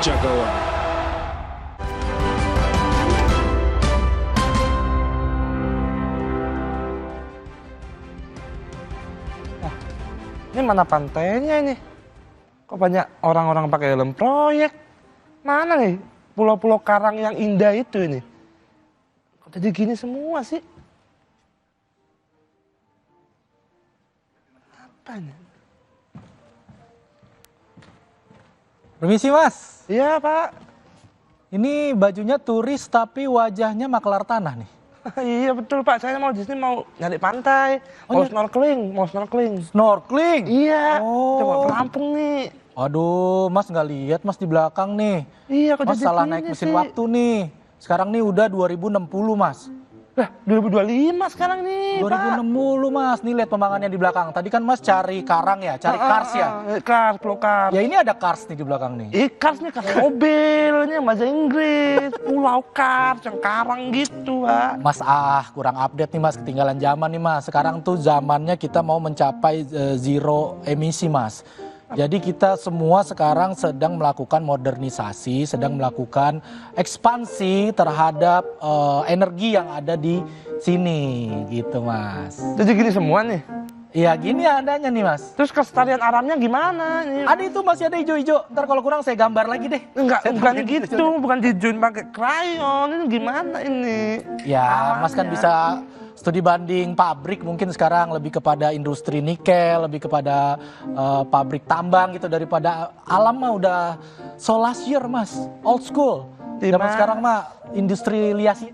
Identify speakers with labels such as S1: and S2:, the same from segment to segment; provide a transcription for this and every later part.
S1: Jagawan.
S2: Ini mana pantainya ini? Kok banyak orang-orang pakai helm proyek? Mana nih pulau-pulau karang yang indah itu ini? Kok jadi gini semua sih? Apa nih?
S3: Permisi Mas,
S2: Iya Pak.
S3: ini bajunya turis tapi wajahnya maklar tanah nih.
S2: Iya betul Pak, saya mau di sini mau nyari pantai, mau snorkeling.
S3: Snorkeling?
S2: Iya,
S3: Oh.
S2: coba pelampung nih.
S3: Aduh, Mas nggak lihat Mas di belakang nih.
S2: Iya, kok
S3: Mas
S2: jadi
S3: salah
S2: gini
S3: naik mesin
S2: sih?
S3: waktu nih. Sekarang nih udah 2060 Mas.
S2: Lah, 2025 sekarang nih,
S3: 2060 Mas, nih lihat pemandangannya di belakang. Tadi kan Mas cari karang ya, cari kars ya.
S2: Kars, pulau kars.
S3: Ya ini ada kars nih di belakang nih.
S2: Kars nih, kars mobilnya bahasa Inggris. Pulau kars, yang karang gitu, Pak.
S3: Mas kurang update nih Mas, ketinggalan zaman nih Mas. Sekarang tuh zamannya kita mau mencapai zero emisi Mas. Jadi kita semua sekarang sedang melakukan modernisasi, sedang melakukan ekspansi terhadap energi yang ada di sini gitu Mas.
S2: Jadi gini semua nih.
S3: Iya gini adanya nih Mas.
S2: Terus kelestarian alamnya gimana? Ini?
S3: Ada itu masih ada hijau-hijau. Ntar kalau kurang saya gambar lagi deh.
S2: Enggak,
S3: Saya
S2: bukan
S3: tambahin
S2: gitu,
S3: hijau-hijau.
S2: bukan dijuin pakai krayon. Ini gimana ini?
S3: Ya, Mas kan
S2: Alamnya.
S3: bisa studi banding pabrik mungkin sekarang lebih kepada industri nikel, lebih kepada pabrik tambang gitu daripada alam mah udah solasier Mas, old school.
S2: Di
S3: Zaman
S2: mana?
S3: sekarang mah industrialisasi,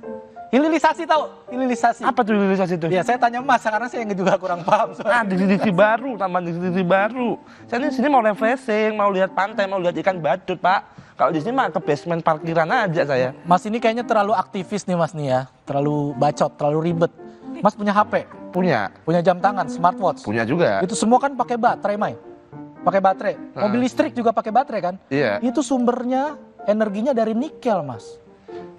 S3: hilirisasi tahu? Hilirisasi.
S2: Apa tuh hilirisasi itu?
S3: Ya saya tanya Mas karena saya juga kurang paham.
S2: Ah, diksi baru, tambahan diksi baru. Saya di sini mau refreshing, mau lihat pantai, mau lihat ikan badut, Pak. Kalau di sini mah ke basement parkiran aja saya.
S3: Mas ini kayaknya terlalu aktivis nih Mas nih ya, terlalu bacot, terlalu ribet. Mas punya HP, punya jam tangan, smartwatch.
S2: Punya juga.
S3: Itu semua kan pakai baterai, Mai. Pakai baterai. Mobil listrik juga pakai baterai kan?
S2: Iya.
S3: Itu sumbernya, energinya dari nikel, Mas.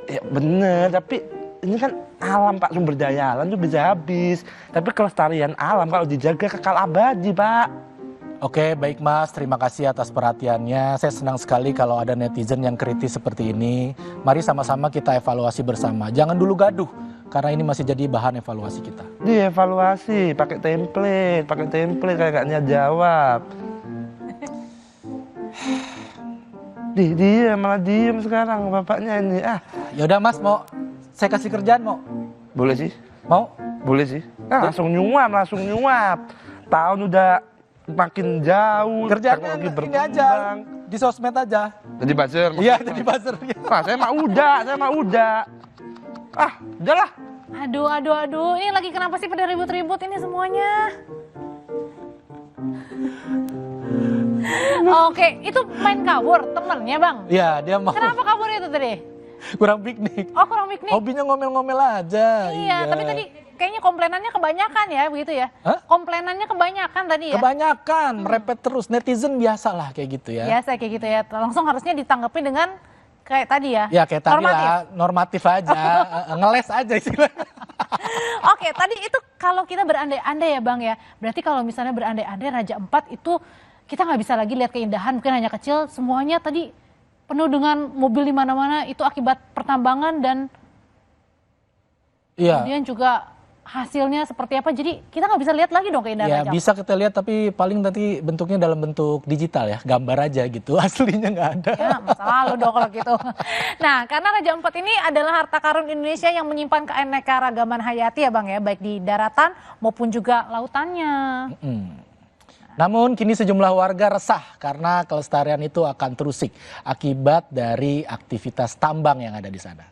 S2: Ya bener, tapi ini kan alam Pak, sumber daya alam tuh bisa habis. Tapi kelestarian alam kalau dijaga kekal abadi, Pak.
S3: Oke, baik Mas. Terima kasih atas perhatiannya. Saya senang sekali kalau ada netizen yang kritis seperti ini. Mari sama-sama kita evaluasi bersama. Jangan dulu gaduh, karena ini masih jadi bahan evaluasi kita.
S2: Dievaluasi, pakai template kayak gak niat jawab. Dia malah diem sekarang bapaknya ini.
S3: Yaudah Mas, mau saya kasih kerjaan mau?
S2: Boleh sih,
S3: Mau?
S2: boleh sih. Langsung nyuap. Tahun udah makin jauh,
S3: Kerjaannya
S2: teknologi
S3: ini
S2: berkembang.
S3: aja, di sosmed aja.
S2: Jadi buzzer.
S3: Iya, jadi buzzer.
S2: Saya mah udah. Udahlah.
S4: Aduh, ini lagi kenapa sih pada ribut-ribut ini semuanya? Oke, itu main kabur temennya Bang.
S3: Iya, dia mau
S4: Kenapa kabur itu tadi?
S3: kurang piknik.
S4: Oh kurang piknik?
S3: Hobinya ngomel-ngomel aja.
S4: Iya, tapi tadi kayaknya komplainannya kebanyakan ya begitu ya?
S3: Hah?
S4: Komplainannya kebanyakan tadi ya?
S3: Kebanyakan, merepet terus. Netizen biasalah kayak gitu ya.
S4: Biasa kayak gitu ya, langsung harusnya ditanggapi dengan kayak tadi ya?
S3: Ya kayak tadi
S4: Normatif.
S3: lah, normatif aja, ngeles aja istilahnya.
S4: Oke, tadi itu kalau kita berandai-andai ya Bang ya, berarti kalau misalnya berandai-andai Raja Empat itu kita nggak bisa lagi lihat keindahan, mungkin hanya kecil, semuanya tadi penuh dengan mobil di mana-mana, itu akibat pertambangan dan
S3: Iya.
S4: kemudian juga hasilnya seperti apa, jadi kita nggak bisa lihat lagi dong keindahan
S3: Ya
S4: Raja
S3: bisa kita lihat tapi paling nanti bentuknya dalam bentuk digital ya, gambar aja gitu, aslinya nggak ada.
S4: Ya, masa lalu dong kalau gitu. Nah, karena Raja Empat ini adalah harta karun Indonesia yang menyimpan keanekaragaman hayati ya Bang ya, baik di daratan maupun juga lautannya.
S3: Namun kini sejumlah warga resah karena kelestarian itu akan terusik akibat dari aktivitas tambang yang ada di sana.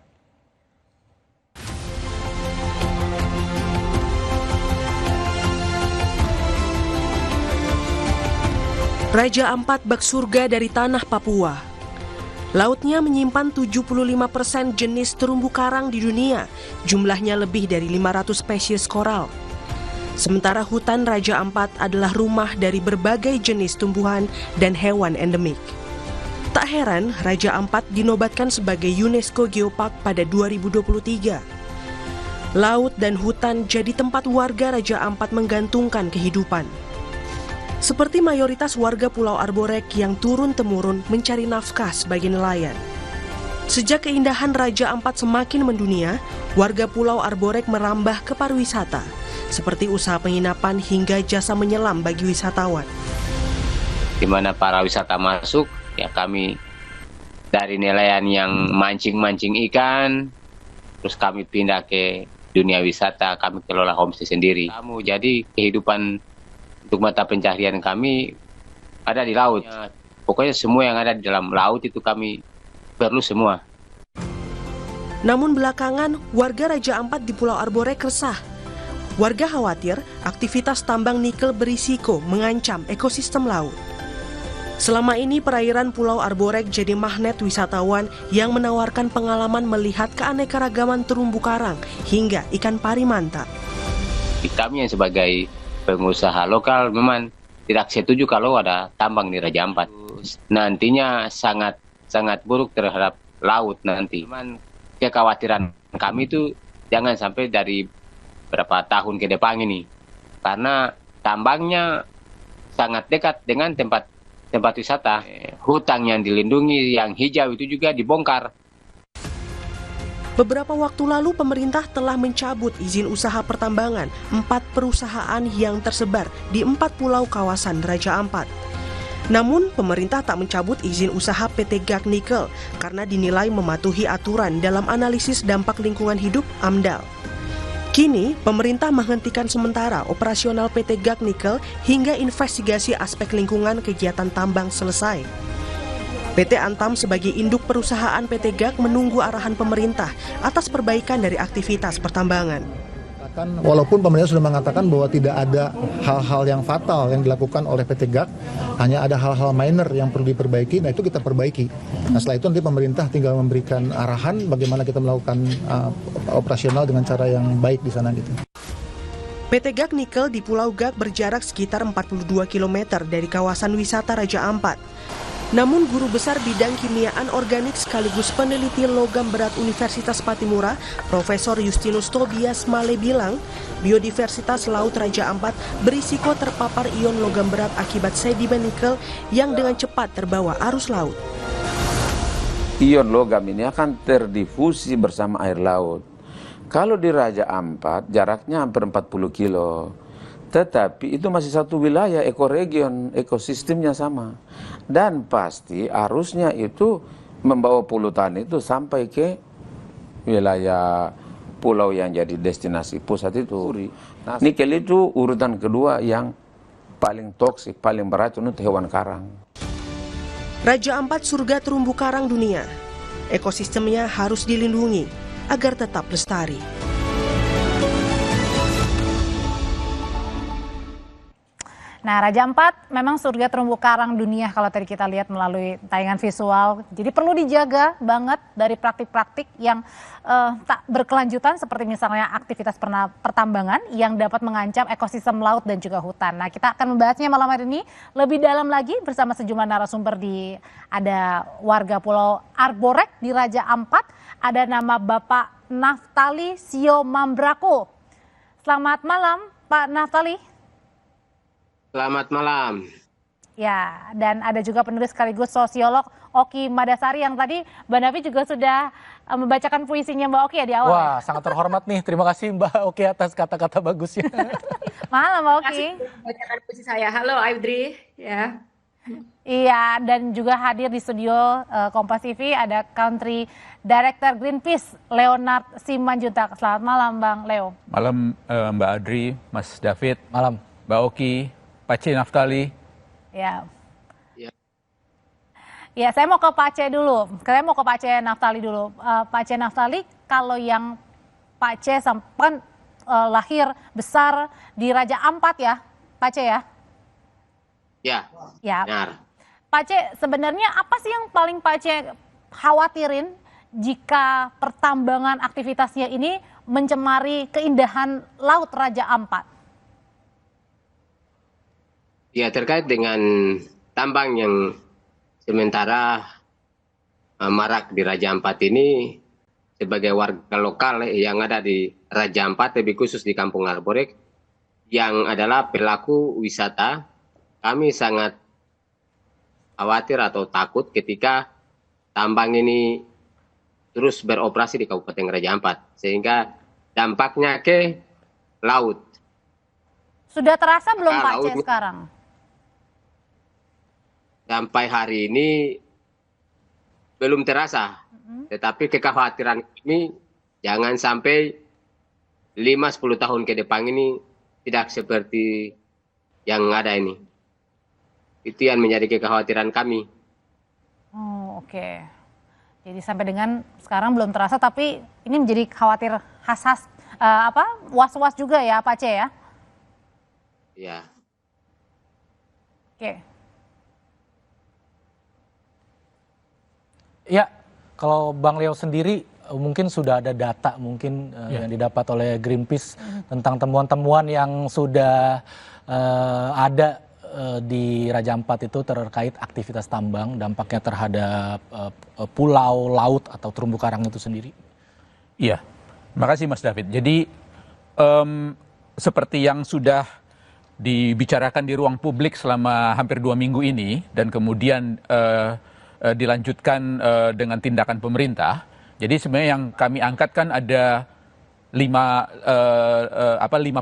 S5: Raja Ampat bak surga dari tanah Papua. Lautnya menyimpan 75% jenis terumbu karang di dunia, jumlahnya lebih dari 500 spesies koral. Sementara hutan Raja Ampat adalah rumah dari berbagai jenis tumbuhan dan hewan endemik. Tak heran Raja Ampat dinobatkan sebagai UNESCO Geopark pada 2023. Laut dan hutan jadi tempat warga Raja Ampat menggantungkan kehidupan. Seperti mayoritas warga Pulau Arborek yang turun-temurun mencari nafkah sebagai nelayan. Sejak keindahan Raja Ampat semakin mendunia, warga Pulau Arborek merambah ke pariwisata, seperti usaha penginapan hingga jasa menyelam bagi wisatawan.
S1: Di mana para wisata masuk, ya kami dari nelayan yang mancing-mancing ikan, terus kami pindah ke dunia wisata, kami kelola homestay sendiri. Jadi kehidupan untuk mata pencaharian kami ada di laut. Pokoknya semua yang ada di dalam laut itu kami perlu semua.
S5: Namun belakangan, warga Raja Ampat di Pulau Arborek resah. Warga khawatir aktivitas tambang nikel berisiko mengancam ekosistem laut. Selama ini perairan Pulau Arborek jadi magnet wisatawan yang menawarkan pengalaman melihat keanekaragaman terumbu karang hingga ikan pari manta.
S1: Kami yang sebagai pengusaha lokal memang tidak setuju kalau ada tambang di Raja Ampat. Nantinya sangat buruk terhadap laut nanti. Memang kekhawatiran kami itu jangan sampai dari berapa tahun ke depan ini. Karena tambangnya sangat dekat dengan tempat wisata. Hutan yang dilindungi, yang hijau itu juga dibongkar.
S5: Beberapa waktu lalu pemerintah telah mencabut izin usaha pertambangan 4 perusahaan yang tersebar di 4 pulau kawasan Raja Ampat. Namun pemerintah tak mencabut izin usaha PT GAC Nikel karena dinilai mematuhi aturan dalam analisis dampak lingkungan hidup AMDAL. Kini pemerintah menghentikan sementara operasional PT GAC Nikel hingga investigasi aspek lingkungan kegiatan tambang selesai. PT Antam sebagai induk perusahaan PT GAC menunggu arahan pemerintah atas perbaikan dari aktivitas pertambangan.
S6: Walaupun pemerintah sudah mengatakan bahwa tidak ada hal-hal yang fatal yang dilakukan oleh PT GAC, hanya ada hal-hal minor yang perlu diperbaiki, nah itu kita perbaiki. Nah setelah itu nanti pemerintah tinggal memberikan arahan bagaimana kita melakukan operasional dengan cara yang baik di sana gitu.
S5: PT GAC Nikel di Pulau GAC berjarak sekitar 42 km dari kawasan wisata Raja Ampat. Namun guru besar bidang kimiaan organik sekaligus peneliti logam berat Universitas Patimura, Profesor Justinus Tobias Male bilang, biodiversitas Laut Raja Ampat berisiko terpapar ion logam berat akibat sedimen nikel yang dengan cepat terbawa arus laut.
S7: Ion logam ini akan terdifusi bersama air laut. Kalau di Raja Ampat jaraknya hampir 40 kilo. Tetapi itu masih satu wilayah, ekoregion, ekosistemnya sama. Dan pasti arusnya itu membawa polutan itu sampai ke wilayah pulau yang jadi destinasi pusat itu. Nah, nikel itu urutan kedua yang paling toksik, paling beracun untuk hewan karang.
S5: Raja Ampat surga terumbu karang dunia. Ekosistemnya harus dilindungi agar tetap lestari.
S4: Nah, Raja Ampat memang surga terumbu karang dunia kalau tadi kita lihat melalui tayangan visual. Jadi perlu dijaga banget dari praktik-praktik yang tak berkelanjutan seperti misalnya aktivitas pertambangan yang dapat mengancam ekosistem laut dan juga hutan. Nah, kita akan membahasnya malam hari ini lebih dalam lagi bersama sejumlah narasumber ada warga Pulau Arborek di Raja Ampat, ada nama Bapak Naftali Siomambrako. Selamat malam, Pak Naftali.
S1: Selamat malam.
S4: Ya, dan ada juga penulis sekaligus sosiolog Oki Madasari yang tadi Mbak Nafi juga sudah membacakan puisinya Mbak Oki ya di awal.
S3: Wah, sangat terhormat nih. Terima kasih Mbak Oki atas kata-kata bagusnya.
S4: Malam Mbak Oki.
S8: Bacakan puisi saya. Halo Audrey, ya.
S4: Iya, dan juga hadir di studio Kompas TV ada Country Director Greenpeace Leonard Simanjuntak. Selamat malam Bang Leo.
S9: Malam Mbak Adri, Mas David,
S3: Malam.
S9: Mbak Oki, Pak C. Naftali.
S4: Ya. Ya, saya mau ke Pak C dulu. Saya mau ke Pak C Naftali dulu. Pak C Naftali, kalau yang Pak C sampai lahir besar di Raja Ampat ya, Pak C ya?
S1: Ya.
S4: Ya.
S1: Benar.
S4: Pak C, sebenarnya apa sih yang paling Pak C khawatirin jika pertambangan aktivitasnya ini mencemari keindahan Laut Raja Ampat?
S1: Ya, terkait dengan tambang yang sementara marak di Raja Ampat ini, sebagai warga lokal yang ada di Raja Ampat, lebih khusus di Kampung Arborek, yang adalah pelaku wisata kami sangat khawatir atau takut ketika tambang ini terus beroperasi di Kabupaten Raja Ampat, sehingga dampaknya ke laut.
S4: Sudah terasa belum Pak
S1: Laut
S4: C sekarang?
S1: sampai hari ini belum terasa, tetapi kekhawatiran kami jangan sampai 5-10 tahun ke depan ini tidak seperti yang ada ini. Itu yang menjadi kekhawatiran kami.
S4: Oh, oke. Jadi sampai dengan sekarang belum terasa, tapi ini menjadi khawatir was-was juga ya Pak C ya?
S1: Ya.
S4: Oke.
S3: Ya, kalau Bang Leo sendiri mungkin sudah ada data mungkin yang didapat oleh Greenpeace tentang temuan-temuan yang sudah ada di Raja Ampat itu terkait aktivitas tambang, dampaknya terhadap pulau, laut atau terumbu karang itu sendiri.
S9: Iya, makasih Mas David. Jadi seperti yang sudah dibicarakan di ruang publik selama hampir 2 minggu ini dan kemudian dilanjutkan dengan tindakan pemerintah. Jadi sebenarnya yang kami angkat kan ada 5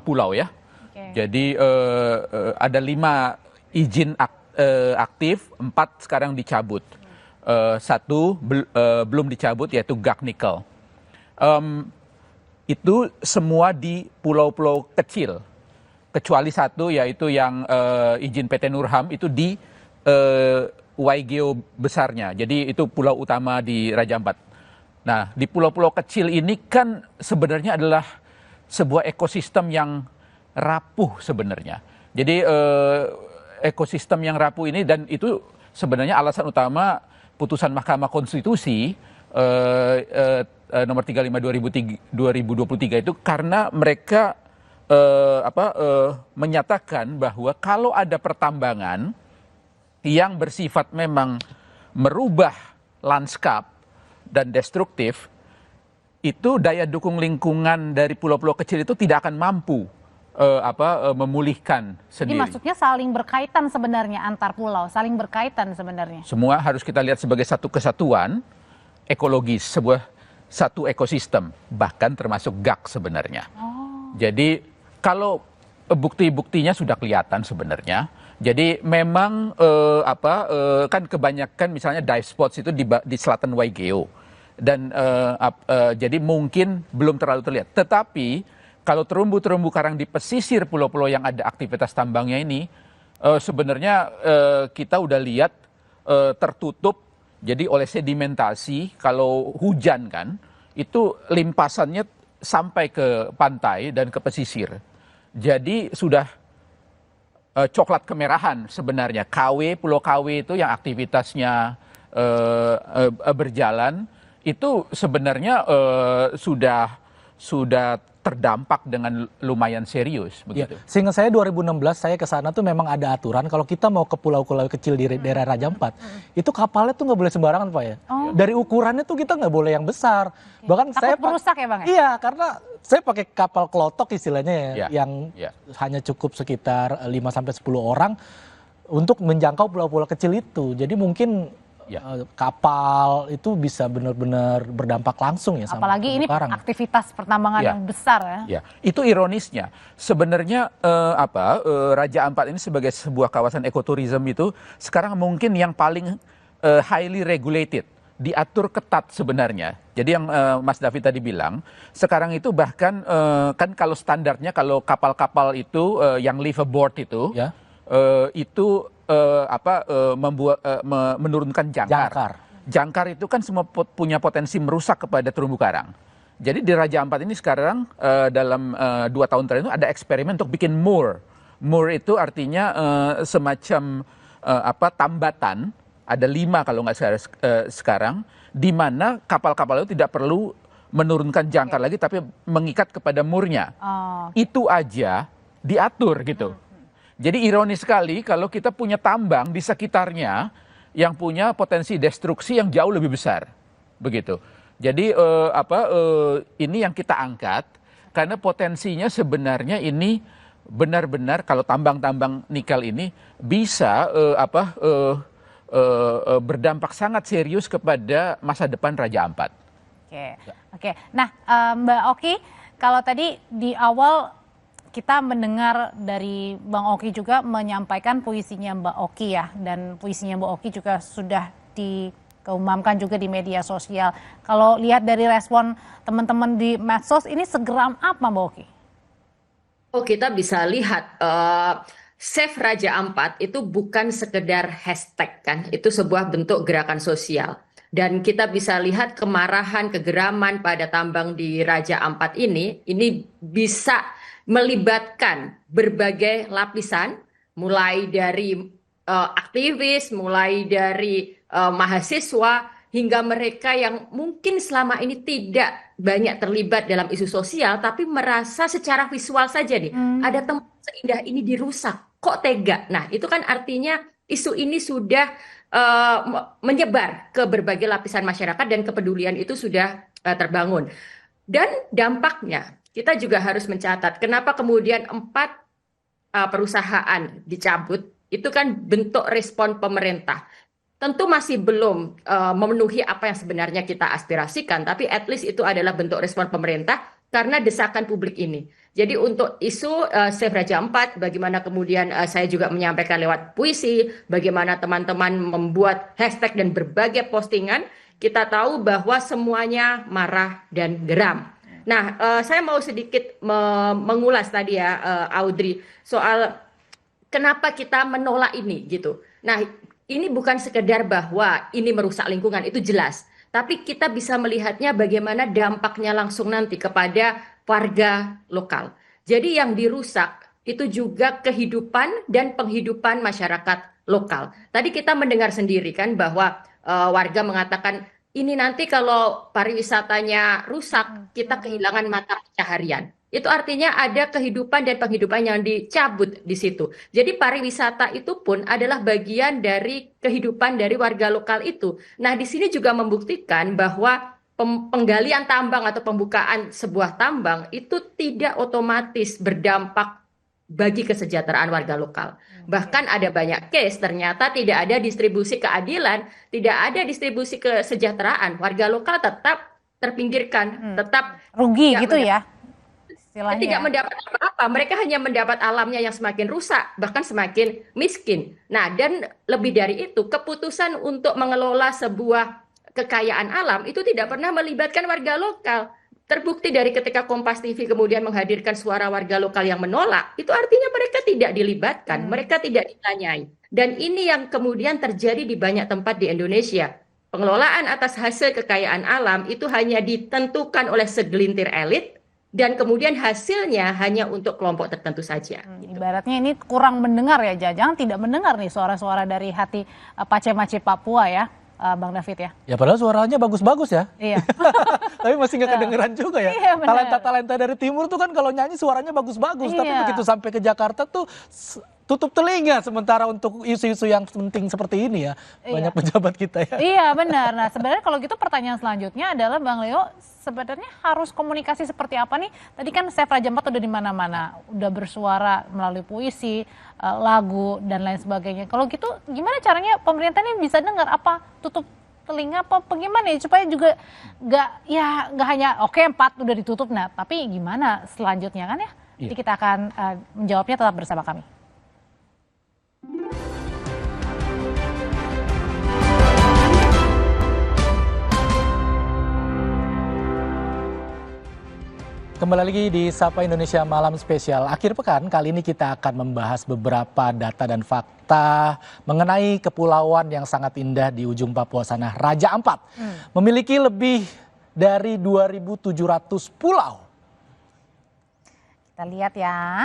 S9: pulau ya. Okay. Jadi ada 5 izin aktif, 4 sekarang dicabut. 1 belum dicabut yaitu Gak Nikel. Itu semua di pulau-pulau kecil. Kecuali 1 yaitu yang izin PT Nurham itu di Waigeo besarnya. Jadi itu pulau utama di Raja Ampat. Nah, di pulau-pulau kecil ini kan sebenarnya adalah sebuah ekosistem yang rapuh sebenarnya. Jadi ekosistem yang rapuh ini, dan itu sebenarnya alasan utama putusan Mahkamah Konstitusi nomor 35 2023 itu karena mereka menyatakan bahwa kalau ada pertambangan yang bersifat memang merubah lanskap dan destruktif, itu daya dukung lingkungan dari pulau-pulau kecil itu tidak akan mampu memulihkan sendiri. Jadi
S4: maksudnya saling berkaitan sebenarnya antar pulau, saling berkaitan sebenarnya.
S9: Semua harus kita lihat sebagai satu kesatuan ekologis, satu ekosistem, bahkan termasuk Gak sebenarnya. Jadi kalau bukti-buktinya sudah kelihatan sebenarnya. Jadi memang kan kebanyakan misalnya dive spots itu di selatan Waigeo dan jadi mungkin belum terlalu terlihat. Tetapi kalau terumbu-terumbu karang di pesisir pulau-pulau yang ada aktivitas tambangnya ini sebenarnya kita udah lihat tertutup. Jadi oleh sedimentasi, kalau hujan kan itu limpasannya sampai ke pantai dan ke pesisir. Jadi sudah coklat kemerahan sebenarnya. Pulau KW itu yang aktivitasnya berjalan itu sebenarnya sudah terdampak dengan lumayan serius begitu.
S3: Ya, sehingga saya 2016 saya ke sana tuh memang ada aturan kalau kita mau ke pulau-pulau kecil di daerah Raja Ampat, itu kapalnya tuh nggak boleh sembarangan Pak ya. Dari ukurannya tuh kita nggak boleh yang besar. Bahkan
S4: takut
S3: saya
S4: merusak ya Bang?
S3: Iya, karena saya pakai kapal klotok istilahnya ya, yang hanya cukup sekitar 5-10 orang untuk menjangkau pulau-pulau kecil itu. Jadi mungkin kapal itu bisa benar-benar berdampak langsung ya sama
S4: apalagi ini
S3: karang.
S4: Aktivitas pertambangan yang besar ya.
S9: Ya, itu ironisnya. Sebenarnya Raja Ampat ini sebagai sebuah kawasan ekoturism itu sekarang mungkin yang paling highly regulated, diatur ketat sebenarnya. Jadi yang Mas David tadi bilang, sekarang itu bahkan kan kalau standarnya kalau kapal-kapal itu yang live aboard itu itu menurunkan jangkar. Jangkar itu kan semua punya potensi merusak kepada terumbu karang. Jadi di Raja Ampat ini sekarang dalam 2 tahun terakhir itu ada eksperimen untuk bikin moor. Moor itu artinya semacam tambatan. Ada 5 kalau nggak salah sekarang, di mana kapal-kapal itu tidak perlu menurunkan jangkar lagi, tapi mengikat kepada moornya. Itu aja diatur gitu. Jadi ironis sekali kalau kita punya tambang di sekitarnya yang punya potensi destruksi yang jauh lebih besar, begitu. Jadi ini yang kita angkat karena potensinya sebenarnya ini benar-benar kalau tambang-tambang nikel ini bisa berdampak sangat serius kepada masa depan Raja Ampat.
S4: Oke. Nah, Mbak Oki, kalau tadi di awal kita mendengar dari Bang Oki juga menyampaikan puisinya Mbak Oki ya, dan puisinya Mbak Oki juga sudah dikeumumkan juga di media sosial. Kalau lihat dari respon teman-teman di medsos, ini segeram apa Mbak Oki?
S8: Oh, kita bisa lihat Save Raja Ampat itu bukan sekedar hashtag kan, itu sebuah bentuk gerakan sosial. Dan kita bisa lihat kemarahan, kegeraman pada tambang di Raja Ampat ini bisa melibatkan berbagai lapisan, mulai dari aktivis, mulai dari mahasiswa, hingga mereka yang mungkin selama ini tidak banyak terlibat dalam isu sosial, tapi merasa secara visual saja nih, ada tempat seindah ini dirusak, kok tega? Nah, itu kan artinya isu ini sudah menyebar ke berbagai lapisan masyarakat dan kepedulian itu sudah terbangun. Dan dampaknya, kita juga harus mencatat, kenapa kemudian 4 perusahaan dicabut, itu kan bentuk respon pemerintah. Tentu masih belum memenuhi apa yang sebenarnya kita aspirasikan, tapi at least itu adalah bentuk respon pemerintah karena desakan publik ini. Jadi untuk isu Save Raja Ampat, bagaimana kemudian saya juga menyampaikan lewat puisi, bagaimana teman-teman membuat hashtag dan berbagai postingan, kita tahu bahwa semuanya marah dan geram. Nah, saya mau sedikit mengulas tadi ya, Audrey, soal kenapa kita menolak ini gitu. Nah, ini bukan sekedar bahwa ini merusak lingkungan, itu jelas. Tapi kita bisa melihatnya bagaimana dampaknya langsung nanti kepada warga lokal. Jadi yang dirusak itu juga kehidupan dan penghidupan masyarakat lokal. Tadi kita mendengar sendiri kan bahwa warga mengatakan ini nanti kalau pariwisatanya rusak, kita kehilangan mata pencaharian. Itu artinya ada kehidupan dan penghidupan yang dicabut di situ. Jadi pariwisata itu pun adalah bagian dari kehidupan dari warga lokal itu. Nah, di sini juga membuktikan bahwa penggalian tambang atau pembukaan sebuah tambang itu tidak otomatis berdampak bagi kesejahteraan warga lokal. Bahkan ada banyak case ternyata tidak ada distribusi keadilan, tidak ada distribusi kesejahteraan. Warga lokal tetap terpinggirkan, tetap
S4: rugi gitu ya.
S8: Tidak mendapat apa-apa, mereka hanya mendapat alamnya yang semakin rusak, bahkan semakin miskin. Nah, dan lebih dari itu, keputusan untuk mengelola sebuah kekayaan alam itu tidak pernah melibatkan warga lokal. Terbukti dari ketika Kompas TV kemudian menghadirkan suara warga lokal yang menolak, itu artinya mereka tidak dilibatkan, mereka tidak ditanyai. Dan ini yang kemudian terjadi di banyak tempat di Indonesia. Pengelolaan atas hasil kekayaan alam itu hanya ditentukan oleh segelintir elit, dan kemudian hasilnya hanya untuk kelompok tertentu saja.
S4: Ibaratnya ini kurang mendengar ya, Jajang tidak mendengar nih suara-suara dari hati Pace-Mace Papua ya, Bang David ya.
S3: Ya padahal suaranya bagus-bagus ya.
S4: Iya.
S3: Tapi masih nggak kedengeran juga ya.
S4: Iya,
S3: Talenta-talenta dari timur tuh kan kalau nyanyi suaranya bagus-bagus, tapi begitu sampai ke Jakarta tuh tutup telinga, sementara untuk isu-isu yang penting seperti ini ya, banyak pejabat kita ya.
S4: Iya benar. Nah sebenarnya kalau gitu pertanyaan selanjutnya adalah Bang Leo, sebenarnya harus komunikasi seperti apa nih? Tadi kan Save Raja Ampat udah di mana-mana, udah bersuara melalui puisi, lagu dan lain sebagainya. Kalau gitu gimana caranya pemerintah ini bisa dengar? Apa tutup telinga apa bagaimana ya, supaya juga nggak hanya oke 4 udah ditutup, nah tapi gimana selanjutnya kan ya? Jadi kita akan menjawabnya tetap bersama kami.
S3: Kembali lagi di Sapa Indonesia Malam Spesial akhir pekan. Kali ini kita akan membahas beberapa data dan fakta mengenai kepulauan yang sangat indah di ujung Papua sana, Raja Ampat. Memiliki lebih dari 2.700 pulau.
S4: Kita lihat ya.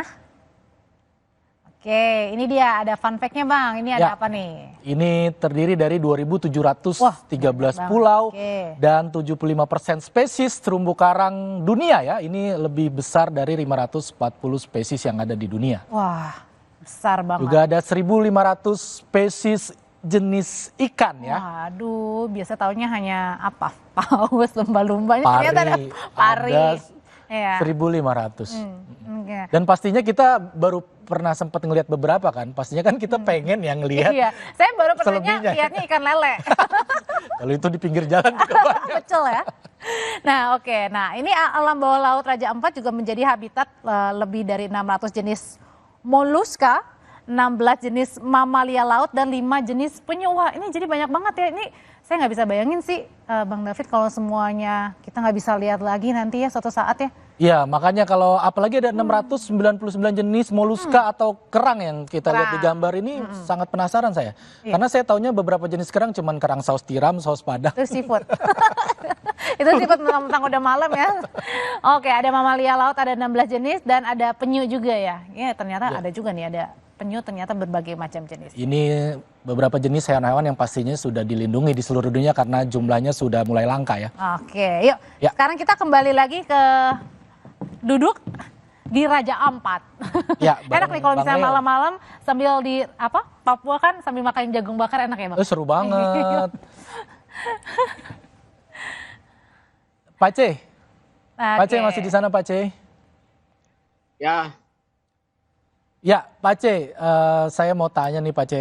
S4: Oke, ini dia ada fun fact-nya Bang. Ini ada apa nih? Ini
S3: terdiri dari 2.713 pulau dan 75% spesies terumbu karang dunia ya. Ini lebih besar dari 540 spesies yang ada di dunia.
S4: Wah, besar banget.
S3: Juga ada 1.500 spesies jenis ikan ya.
S4: Waduh, biasa taunya hanya apa? Paus, lumba-lumba.
S3: Ternyata ada
S4: pari.
S3: Ada 1.500.
S4: Oke.
S3: Dan pastinya kita baru pernah sempat ngelihat beberapa kan. Pastinya kan kita pengen yang ngelihat.
S4: Iya, saya baru pernahnya
S3: selebihnya.
S4: lihatnya ikan lele.
S3: Kalau itu di pinggir jalan juga banyak.
S4: Betul ya. Nah oke, nah ini alam bawah laut Raja Ampat juga menjadi habitat lebih dari 600 jenis moluska, 16 jenis mamalia laut, dan 5 jenis penyu. Wah ini jadi banyak banget ya. Ini saya nggak bisa bayangin sih Bang David kalau semuanya kita nggak bisa lihat lagi nanti ya suatu saat ya.
S3: Ya, makanya kalau apalagi ada 699 jenis moluska atau kerang yang kita lihat di gambar ini sangat penasaran saya. Karena saya taunya beberapa jenis kerang cuman kerang saus tiram, saus padang.
S4: Itu seafood. Itu seafood mentang-mentang udah malam ya. Oke, ada mamalia laut ada 16 jenis dan ada penyu juga ya. Ya, ternyata ada juga nih, ada penyu ternyata berbagai macam jenis.
S3: Ini beberapa jenis hewan-hewan yang pastinya sudah dilindungi di seluruh dunia karena jumlahnya sudah mulai langka ya.
S4: Oke, yuk.
S3: Ya.
S4: Sekarang kita kembali lagi ke duduk di Raja Ampat.
S3: Ya,
S4: enak nih kalau
S3: Bang
S4: misalnya
S3: Leo.
S4: malam-malam sambil di Papua kan sambil makan jagung bakar enak ya Bang?
S3: Seru banget. Pak C. Pak C masih di sana Pak C?
S1: Ya,
S3: Ya Pak C, saya mau tanya nih Pak C.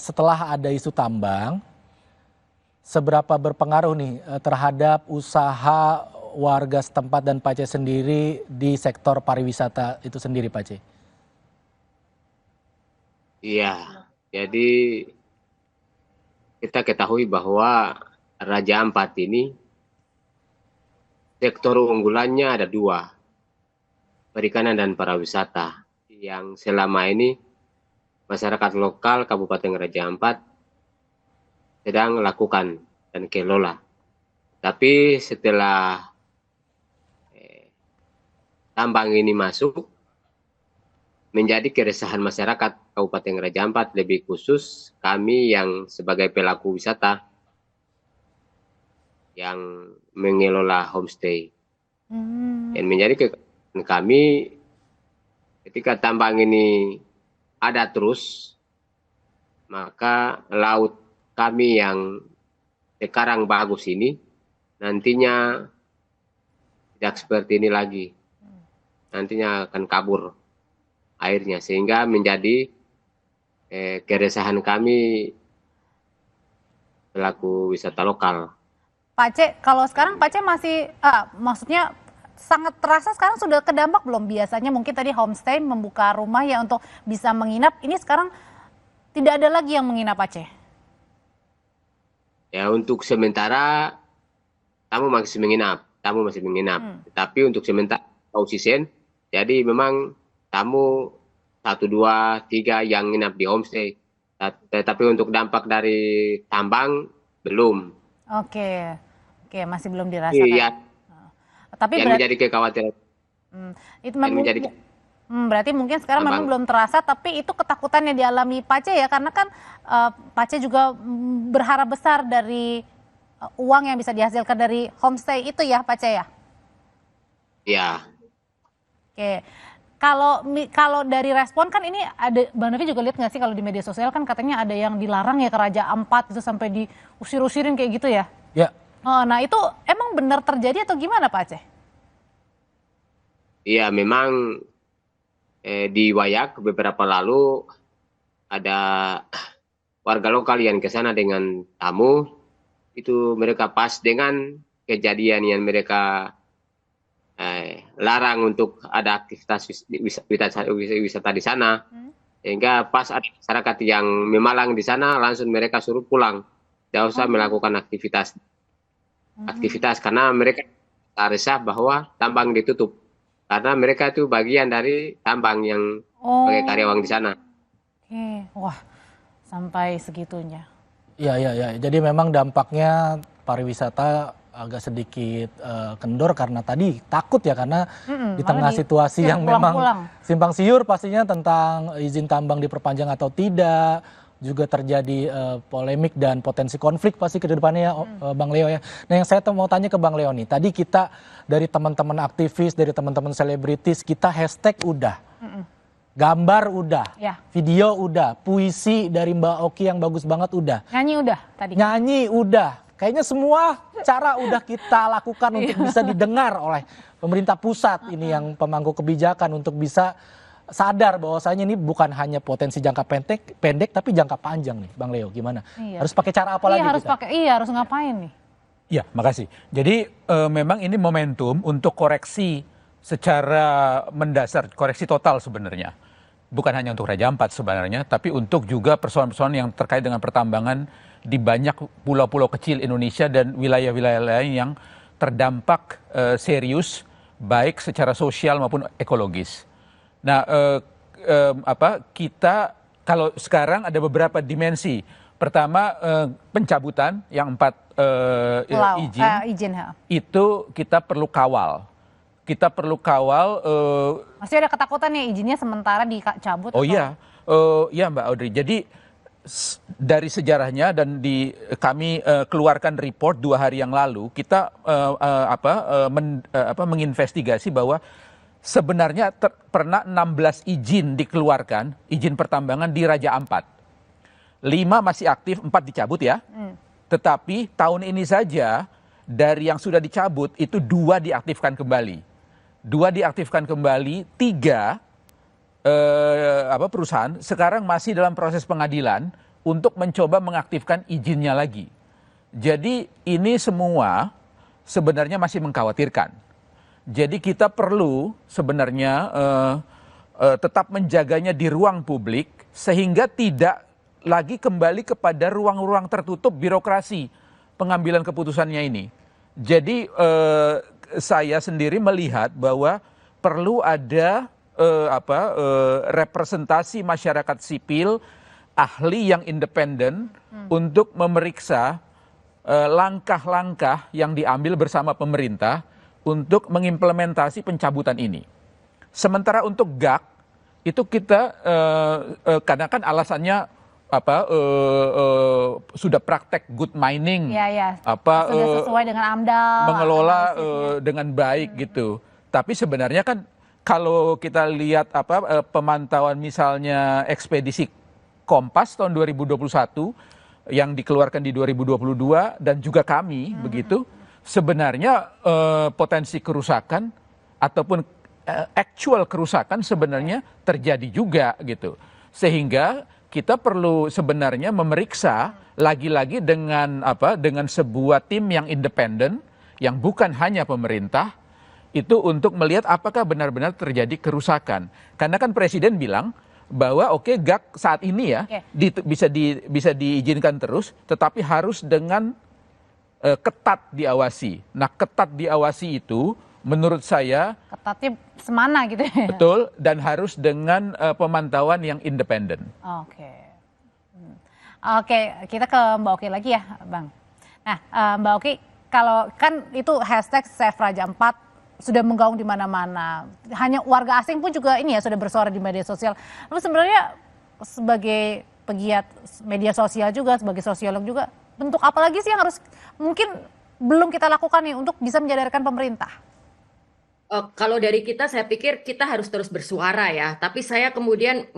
S3: Setelah ada isu tambang, seberapa berpengaruh nih terhadap usaha warga setempat dan Pak C sendiri di sektor pariwisata itu sendiri Pak C?
S1: iya. Jadi kita ketahui bahwa Raja Ampat ini sektor unggulannya ada 2, perikanan dan pariwisata. Yang selama ini masyarakat lokal Kabupaten Raja Ampat sedang lakukan dan kelola. Tapi setelah tambang ini masuk, menjadi keresahan masyarakat Kabupaten Raja Ampat, lebih khusus kami yang sebagai pelaku wisata yang mengelola homestay. Dan menjadi keresahan kami ketika tambang ini ada terus, maka laut kami yang sekarang bagus ini nantinya tidak seperti ini lagi. Nantinya akan kabur airnya, sehingga menjadi keresahan kami pelaku wisata lokal.
S4: Pak C, kalau sekarang Pak C masih, maksudnya sangat terasa sekarang sudah kedampak belum? Biasanya mungkin tadi homestay membuka rumah ya untuk bisa menginap, ini sekarang tidak ada lagi yang menginap Pak C?
S1: Ya untuk sementara tamu masih menginap, Tetapi untuk sementara season, jadi memang tamu 1, 2, 3 yang nginap di homestay. Tetapi untuk dampak dari tambang belum.
S4: Oke, masih belum dirasakan.
S1: Iya.
S4: Tapi
S1: yang menjadi kekhawatiran.
S4: Itu berarti mungkin sekarang memang belum terasa, tapi itu ketakutan yang dialami Pak C ya, karena kan Pak C juga berharap besar dari uang yang bisa dihasilkan dari homestay itu ya Pak C ya?
S1: Iya.
S4: Oke, kalau dari respon kan ini ada, Bang David juga lihat nggak sih kalau di media sosial kan katanya ada yang dilarang ya ke Raja Ampat itu sampai diusir-usirin kayak gitu ya?
S3: Ya.
S4: Oh, nah itu emang benar terjadi atau gimana Pak Aceh?
S1: Iya memang di Wayak beberapa lalu ada warga lokal yang ke sana dengan tamu, itu mereka pas dengan kejadian yang mereka larang untuk ada aktivitas wisata di sana, sehingga pas ada masyarakat yang memalang di sana langsung mereka suruh pulang, tidak usah melakukan aktivitas karena mereka resah bahwa tambang ditutup karena mereka itu bagian dari tambang yang sebagai karyawan di sana.
S4: Oke, wah sampai segitunya.
S3: Iya. Jadi memang dampaknya pariwisata agak sedikit kendor karena tadi takut ya, karena di tengah situasi yang memang simpang siur pastinya tentang izin tambang diperpanjang atau tidak, juga terjadi polemik dan potensi konflik pasti ke depannya ya Bang Leo ya. Nah yang saya mau tanya ke Bang Leo nih, tadi kita dari teman-teman aktivis, dari teman-teman selebritis, kita hashtag udah, gambar udah, video udah, puisi dari Mbak Oki yang bagus banget udah.
S4: Nyanyi udah tadi?
S3: Nyanyi udah. Kayaknya semua cara udah kita lakukan untuk bisa didengar oleh pemerintah pusat ini yang pemangku kebijakan untuk bisa sadar bahwasanya ini bukan hanya potensi jangka pendek tapi jangka panjang nih, Bang Leo. Gimana? Harus pakai cara apa lagi kita?
S4: Harus ngapain nih?
S9: Ya, makasih. Jadi memang ini momentum untuk koreksi secara mendasar, koreksi total sebenarnya. Bukan hanya untuk Raja Ampat sebenarnya, tapi untuk juga persoalan-persoalan yang terkait dengan pertambangan di banyak pulau-pulau kecil Indonesia dan wilayah-wilayah lain yang terdampak serius, baik secara sosial maupun ekologis. Nah, kita kalau sekarang ada beberapa dimensi. Pertama, pencabutan yang 4 izin, itu kita perlu kawal. Kita perlu kawal.
S4: Masih ada ketakutan ya izinnya sementara dicabut?
S9: Oh iya, iya Mbak Audrey. Jadi dari sejarahnya dan kami keluarkan report 2 hari yang lalu, kita menginvestigasi bahwa sebenarnya pernah 16 izin dikeluarkan, izin pertambangan di Raja Ampat. 5 masih aktif, 4 dicabut ya. Tetapi tahun ini saja dari yang sudah dicabut itu 2 diaktifkan kembali. 2 diaktifkan kembali, 3 perusahaan sekarang masih dalam proses pengadilan untuk mencoba mengaktifkan izinnya lagi. Jadi ini semua sebenarnya masih mengkhawatirkan. Jadi kita perlu sebenarnya tetap menjaganya di ruang publik sehingga tidak lagi kembali kepada ruang-ruang tertutup birokrasi pengambilan keputusannya ini. Jadi saya sendiri melihat bahwa perlu ada representasi masyarakat sipil, ahli yang independen untuk memeriksa langkah-langkah yang diambil bersama pemerintah untuk mengimplementasi pencabutan ini. Sementara untuk GAK itu kita kadang kan alasannya sudah praktek good mining,
S4: sudah sesuai dengan AMDAL,
S9: mengelola dengan baik gitu. Tapi sebenarnya kan kalau kita lihat pemantauan misalnya ekspedisi Kompas tahun 2021 yang dikeluarkan di 2022 dan juga kami begitu, sebenarnya potensi kerusakan ataupun actual kerusakan sebenarnya terjadi juga gitu. Sehingga kita perlu sebenarnya memeriksa lagi-lagi dengan sebuah tim yang independen yang bukan hanya pemerintah itu untuk melihat apakah benar-benar terjadi kerusakan. Karena kan Presiden bilang bahwa GAK saat ini ya bisa diizinkan terus, tetapi harus dengan ketat diawasi. Nah, ketat diawasi itu menurut saya
S4: ketatnya semana gitu ya.
S9: Betul, dan harus dengan pemantauan yang independen.
S4: Oke, kita ke Mbak Oki lagi ya, Bang. Nah, Mbak Oki, kalau kan itu hashtag Save Raja Ampat sudah menggaung di mana-mana. Hanya warga asing pun juga ini ya sudah bersuara di media sosial. Lalu sebenarnya sebagai pegiat media sosial juga, sebagai sosiolog juga, bentuk apa lagi sih yang harus mungkin belum kita lakukan nih untuk bisa menyadarkan pemerintah?
S8: Kalau dari kita, saya pikir kita harus terus bersuara ya. Tapi saya kemudian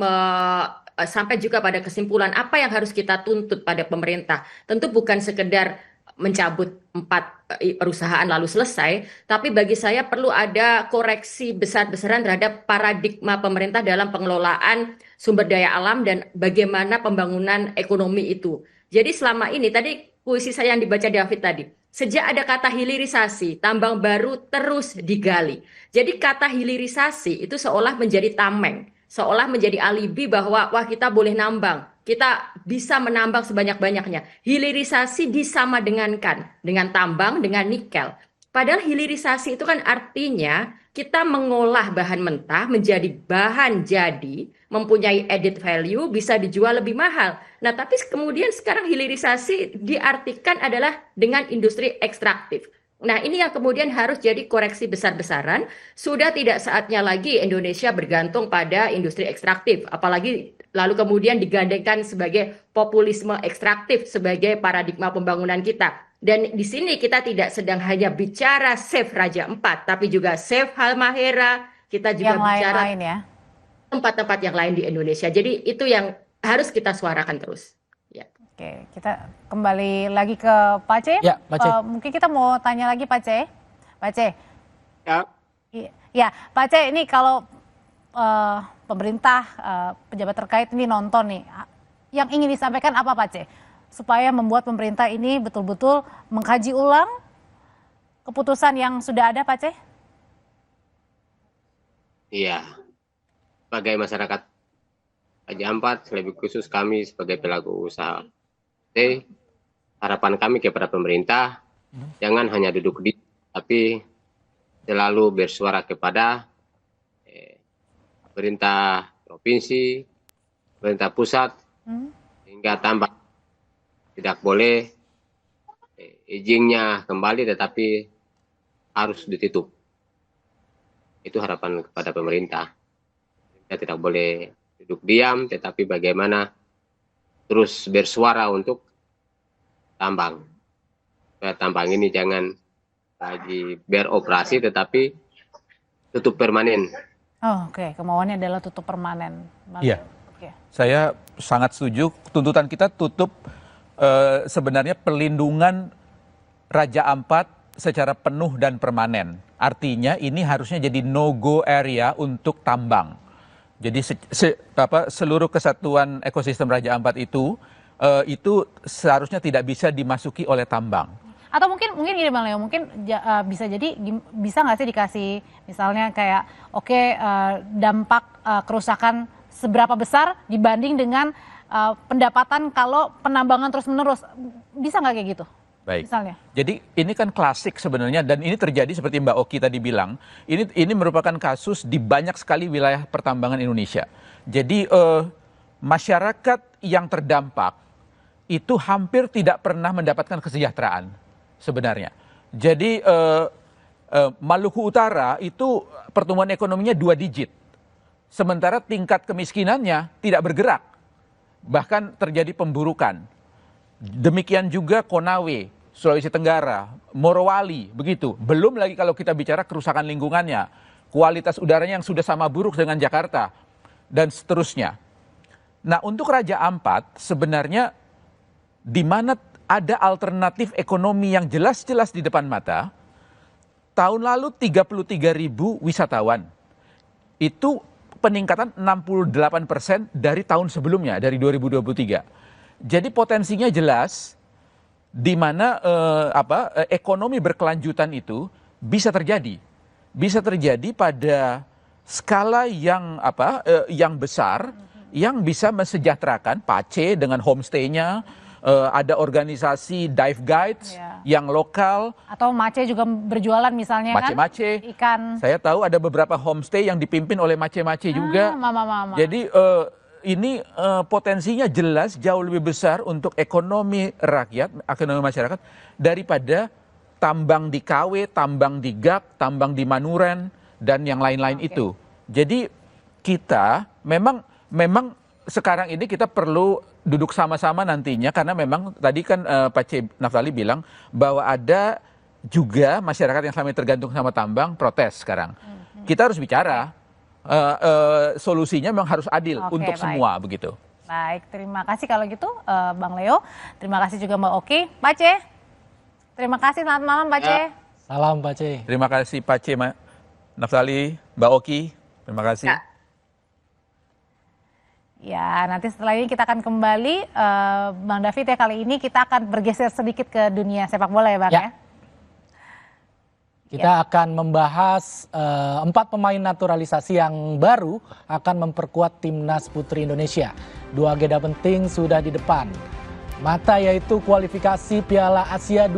S8: sampai juga pada kesimpulan apa yang harus kita tuntut pada pemerintah. Tentu bukan sekedar mencabut 4 perusahaan lalu selesai, tapi bagi saya perlu ada koreksi besar-besaran terhadap paradigma pemerintah dalam pengelolaan sumber daya alam dan bagaimana pembangunan ekonomi itu. Jadi selama ini, tadi puisi saya yang dibaca David tadi, sejak ada kata hilirisasi, tambang baru terus digali. Jadi kata hilirisasi itu seolah menjadi tameng, seolah menjadi alibi bahwa wah kita boleh nambang, kita bisa menambang sebanyak-banyaknya. Hilirisasi disamadengankan dengan tambang, dengan nikel. Padahal hilirisasi itu kan artinya kita mengolah bahan mentah menjadi bahan jadi, mempunyai added value, bisa dijual lebih mahal. Nah, tapi kemudian sekarang hilirisasi diartikan adalah dengan industri ekstraktif. Nah, ini yang kemudian harus jadi koreksi besar-besaran. Sudah tidak saatnya lagi Indonesia bergantung pada industri ekstraktif. Apalagi lalu kemudian digandengkan sebagai populisme ekstraktif sebagai paradigma pembangunan kita. Dan di sini kita tidak sedang hanya bicara Save Raja Ampat, tapi juga Save Halmahera. Kita juga bicara tempat-tempat yang lain di Indonesia. Jadi itu yang harus kita suarakan terus. Ya.
S4: Oke, kita kembali lagi ke Pak C.
S3: Ya, Pak C.
S4: Mungkin kita mau tanya lagi Pak C. Pak C.
S1: Ya.
S4: Ya, Pak C, ini kalau pemerintah, pejabat terkait ini nonton nih, yang ingin disampaikan apa Pak C? Supaya membuat pemerintah ini betul-betul mengkaji ulang keputusan yang sudah ada Pak C?
S1: Iya, sebagai masyarakat Raja Ampat, lebih khusus kami sebagai pelaku usaha, harapan kami kepada pemerintah, jangan hanya duduk di, tapi selalu bersuara kepada pemerintah provinsi, pemerintah pusat, hingga tambah tidak boleh izinnya kembali, tetapi harus ditutup. Itu harapan kepada pemerintah. Kita tidak boleh duduk diam, tetapi bagaimana terus bersuara untuk tambang. Supaya tambang ini jangan lagi beroperasi, tetapi tutup permanen.
S4: Oh, oke. Kemauannya adalah tutup permanen.
S9: Iya. Saya sangat setuju. Tuntutan kita tutup sebenarnya pelindungan Raja Ampat secara penuh dan permanen. Artinya ini harusnya jadi no-go area untuk tambang. Jadi seluruh kesatuan ekosistem Raja Ampat itu seharusnya tidak bisa dimasuki oleh tambang.
S4: Atau mungkin gini Bang Leo, mungkin bisa jadi bisa nggak sih dikasih misalnya kayak dampak kerusakan seberapa besar dibanding dengan pendapatan kalau penambangan terus menerus, bisa nggak kayak gitu?
S9: Baik.
S4: Misalnya.
S9: Jadi ini kan klasik sebenarnya, dan ini terjadi seperti Mbak Oki tadi bilang, ini merupakan kasus di banyak sekali wilayah pertambangan Indonesia. Jadi masyarakat yang terdampak itu hampir tidak pernah mendapatkan kesejahteraan sebenarnya. Jadi Maluku Utara itu pertumbuhan ekonominya 2 digit, sementara tingkat kemiskinannya tidak bergerak, bahkan terjadi pemburukan. Demikian juga Konawe, Sulawesi Tenggara, Morowali, begitu. Belum lagi kalau kita bicara kerusakan lingkungannya, kualitas udaranya yang sudah sama buruk dengan Jakarta, dan seterusnya. Nah, untuk Raja Ampat sebenarnya di mana ada alternatif ekonomi yang jelas-jelas di depan mata, tahun lalu 33.000 wisatawan. Itu peningkatan 68% dari tahun sebelumnya, dari 2023. Jadi potensinya jelas, di mana ekonomi berkelanjutan itu bisa terjadi pada skala yang besar, yang bisa mesejahterakan Pace dengan homestay-nya, ada organisasi dive guides yang lokal, atau
S4: Mace juga berjualan misalnya
S9: Mace
S4: ikan.
S9: Saya tahu ada beberapa homestay yang dipimpin oleh Mace juga. Jadi ini potensinya jelas jauh lebih besar untuk ekonomi rakyat, ekonomi masyarakat, daripada tambang di KW, tambang di GAK, tambang di Manuren, dan yang lain-lain itu. Jadi kita memang sekarang ini kita perlu duduk sama-sama nantinya, karena memang tadi kan Pak C. Naftali bilang bahwa ada juga masyarakat yang selama ini tergantung sama tambang protes sekarang. Kita harus bicara. Solusinya memang harus adil untuk semua, begitu.
S4: Baik, terima kasih kalau gitu Bang Leo. Terima kasih juga Mbak Oki. Pak C, terima kasih, selamat malam Pak C.
S3: Salam Pak C.
S9: Terima kasih Pak C, Naftali, Mbak Oki, terima kasih.
S4: Ya, nanti setelah ini kita akan kembali, Bang David ya, kali ini kita akan bergeser sedikit ke dunia sepak bola ya Bang ya.
S3: Kita akan membahas 4 pemain naturalisasi yang baru akan memperkuat timnas putri Indonesia. 2 agenda penting sudah di depan mata, yaitu kualifikasi Piala Asia